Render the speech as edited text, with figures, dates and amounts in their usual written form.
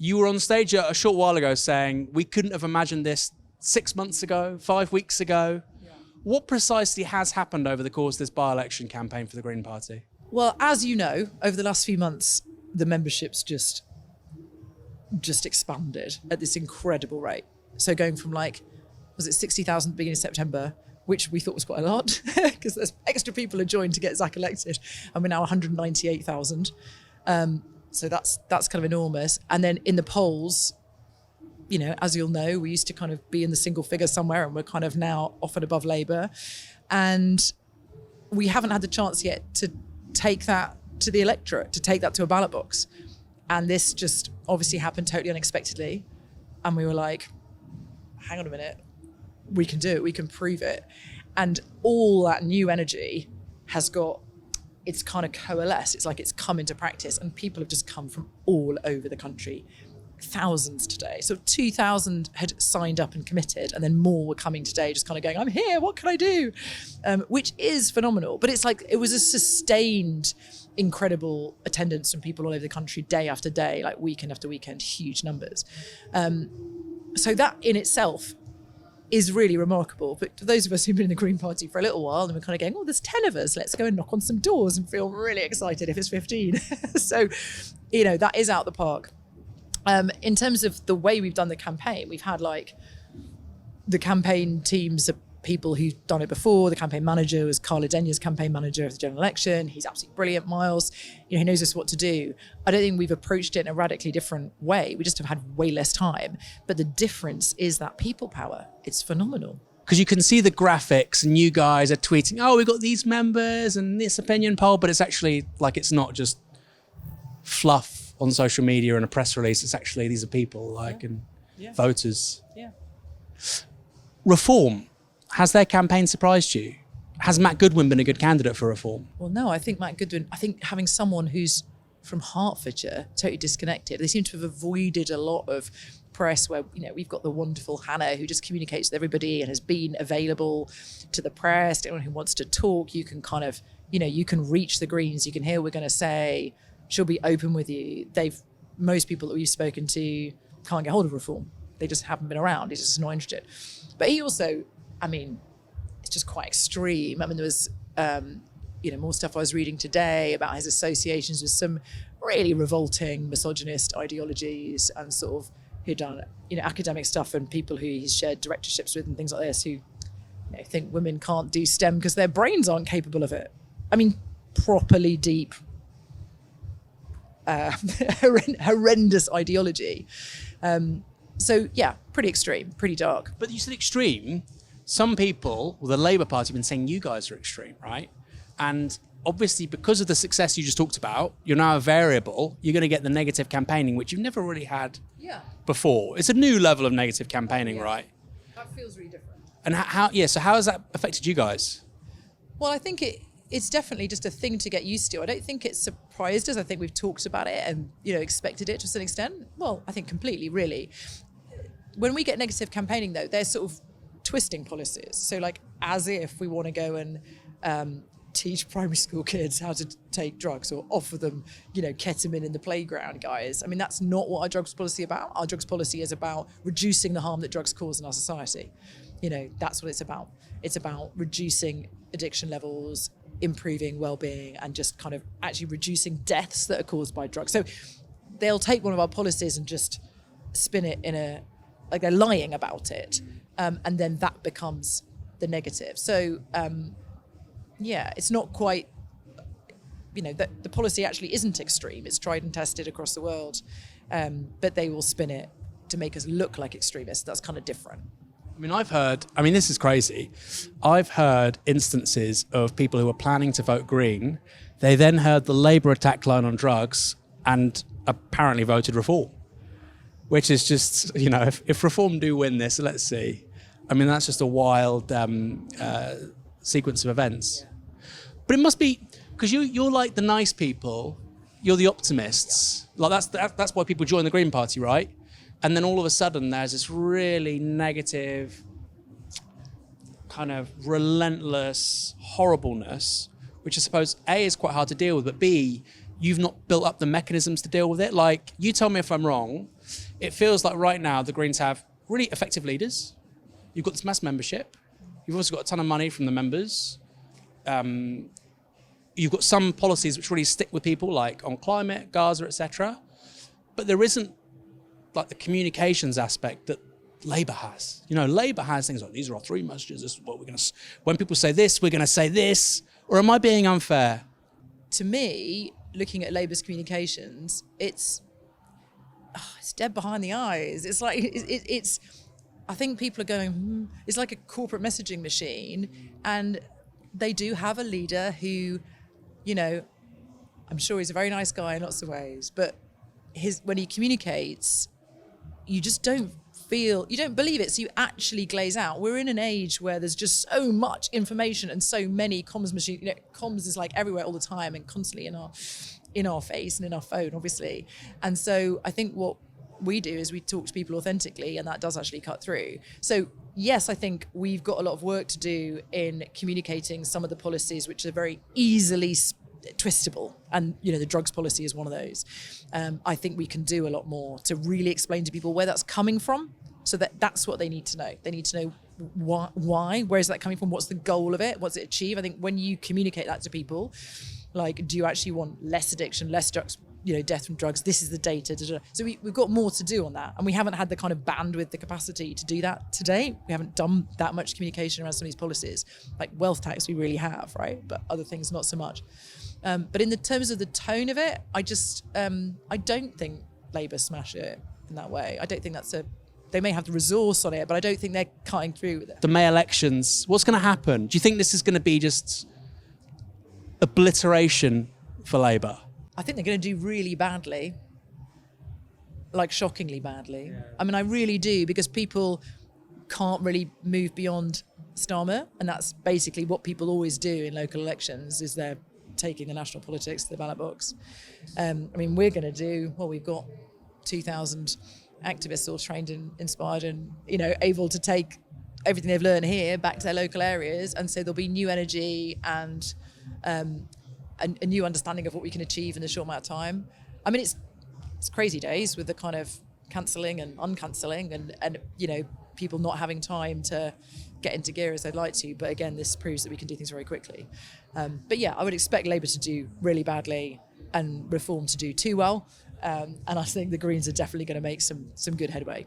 You were on stage a short while ago saying we couldn't have imagined this 6 months ago, 5 weeks ago. Yeah. What precisely has happened over the course of this by-election campaign for the Green Party? Well, as you know, over the last few months, the membership's just expanded at this incredible rate. So going from was it 60,000 at the beginning of September, which we thought was quite a lot because there's extra people who joined to get Zach elected, and we're now 198,000. So that's kind of enormous. And then in the polls, as you'll know, we used to kind of be in the single figure somewhere, and we're kind of now off and above Labour. And we haven't had the chance yet to take that to the electorate, to take that to a ballot box. And this just obviously happened totally unexpectedly. And we were like, hang on a minute, we can do it, we can prove it. And all that new energy it's kind of coalesced. It's like it's come into practice, and people have just come from all over the country. Thousands today. So 2,000 had signed up and committed, and then more were coming today, just kind of going, I'm here, what can I do? Which is phenomenal. But it's like, it was a sustained, incredible attendance from people all over the country, day after day, like weekend after weekend, huge numbers. So that in itself is really remarkable. But for those of us who've been in the Green Party for a little while, and we're kind of going, there's 10 of us, let's go and knock on some doors and feel really excited if it's 15. So, that is out the park. In terms of the way we've done the campaign, we've had the campaign teams of people who've done it before. The campaign manager was Carla Denya's campaign manager of the general election. He's absolutely brilliant, Miles. He knows us what to do. I don't think we've approached it in a radically different way. We just have had way less time. But the difference is that people power. It's phenomenal. Because you can see the graphics and you guys are tweeting, we've got these members and this opinion poll, but it's actually it's not just fluff on social media and a press release. It's actually, these are people and voters. Yeah. Reform. Has their campaign surprised you? Has Matt Goodwin been a good candidate for Reform? Well, no, I think having someone who's from Hertfordshire, totally disconnected, they seem to have avoided a lot of press where, we've got the wonderful Hannah who just communicates with everybody and has been available to the press. Anyone who wants to talk, you can kind of, you can reach the Greens, you can hear what we're going to say. She'll be open with you. Most people that we've spoken to can't get hold of Reform. They just haven't been around. He's just not interested. But he also, it's just quite extreme. There was, more stuff I was reading today about his associations with some really revolting misogynist ideologies, and sort of he'd done, academic stuff, and people who he's shared directorships with and things like this who, think women can't do STEM because their brains aren't capable of it. Properly deep, horrendous ideology. So yeah, pretty extreme, pretty dark. But you said extreme. Some people, the Labour Party, have been saying you guys are extreme, right? And obviously, because of the success you just talked about, you're now a variable. You're going to get the negative campaigning, which you've never really had before. It's a new level of negative campaigning, right? That feels really different. And so how has that affected you guys? Well, I think it's definitely just a thing to get used to. I don't think it surprised us. I think we've talked about it and, expected it to a certain extent. Well, I think completely, really. When we get negative campaigning, though, they're sort of twisting policies. So as if we want to go and teach primary school kids how to take drugs or offer them, ketamine in the playground, guys. That's not what our drugs policy is about. Our drugs policy is about reducing the harm that drugs cause in our society. That's what it's about. It's about reducing addiction levels, improving well-being, and just kind of actually reducing deaths that are caused by drugs. So they'll take one of our policies and just spin it in they're lying about it. And then that becomes the negative. So, it's not quite, the policy actually isn't extreme. It's tried and tested across the world. But they will spin it to make us look like extremists. That's kind of different. I've heard, this is crazy. I've heard instances of people who were planning to vote Green. They then heard the Labour attack line on drugs and apparently voted Reform. Which is just, if Reform do win this, let's see. That's just a wild sequence of events. But it must be, because you're like the nice people, you're the optimists. That's why people join the Green Party, right? And then all of a sudden there's this really negative, kind of relentless horribleness, which I suppose A, is quite hard to deal with, but B, you've not built up the mechanisms to deal with it. You tell me if I'm wrong, it feels like right now the Greens have really effective leaders. You've got this mass membership. You've also got a ton of money from the members. You've got some policies which really stick with people, like on climate, Gaza, etc. But there isn't like the communications aspect that Labour has. You know, Labour has things like, these are our three messages, this is what we're going to, when people say this, we're going to say this. Or am I being unfair? To me, looking at Labour's communications, it's dead behind the eyes. It's like, it's I think people are going, it's like a corporate messaging machine. And they do have a leader who, you know, I'm sure he's a very nice guy in lots of ways, but when he communicates, you just don't believe it, so you actually glaze out. We're in an age where there's just so much information and so many comms machines. You know, comms is like everywhere all the time and constantly in our face and in our phone, obviously. And so I think what we do is we talk to people authentically, and that does actually cut through. So yes, I think we've got a lot of work to do in communicating some of the policies which are very easily twistable, and you know, the drugs policy is one of those. I think we can do a lot more to really explain to people where that's coming from, so that's what they need to know. They need to know why, where is that coming from, what's the goal of it, what's it achieve. I think when you communicate that to people, like, do you actually want less addiction, less drugs, you know, death from drugs, this is the data. So we've got more to do on that, and we haven't had the kind of bandwidth, the capacity to do that today. We haven't done that much communication around some of these policies. Like wealth tax we really have, right? But other things not so much. But in the terms of the tone of it, I don't think Labour smash it in that way. I don't think they may have the resource on it, but I don't think they're cutting through with it. The May elections, what's going to happen? Do you think this is going to be just obliteration for Labour? I think they're going to do really badly, like shockingly badly. Yeah. I mean, I really do, because people can't really move beyond Starmer, and that's basically what people always do in local elections, is they're taking the national politics to the ballot box. I mean, we're going to do, well, we've got 2,000 activists all trained and inspired and, you know, able to take everything they've learned here back to their local areas, and so there'll be new energy and a new understanding of what we can achieve in a short amount of time. I mean, it's crazy days with the kind of cancelling and uncancelling and you know, people not having time to get into gear as they'd like to. But again, this proves that we can do things very quickly. But yeah, I would expect Labour to do really badly and Reform to do too well. And I think the Greens are definitely going to make some good headway.